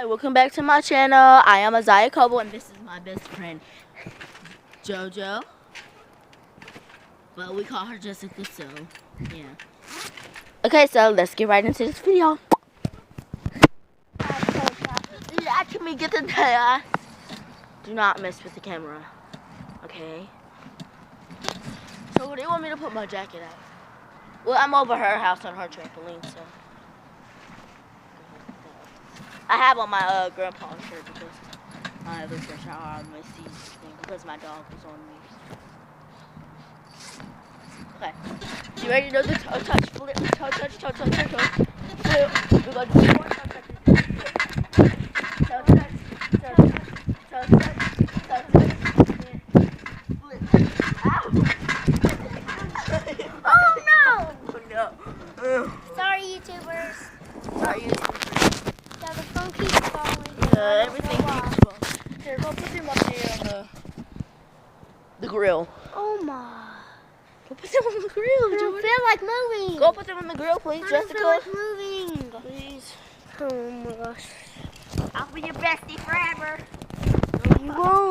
Hi, welcome back to my channel. I am Isaiah Coble and this is my best friend JoJo. But we call her Jessica, so yeah. Okay, so let's get right into this video. Let me get the Do not mess with the camera. Okay. So where do you want me to put my jacket at? Well, I'm over her house on her trampoline, so I have on my grandpa's shirt because I have a fresh shower on my seat thing because my dog was on me. Okay. You ready to do the touch flip? Touch. Flip. We're gonna do one touch. Oh no! Oh no. Sorry, YouTubers. Yeah, the phone keeps falling. Everything keeps falling. Here, go put them up there on the grill. Oh my. Go put them on the grill, I don't Jordan. feel like moving. Go put them on the grill, please, I don't Jessica. feel like moving. Please. Oh my gosh. I'll be your bestie forever. No, you won't.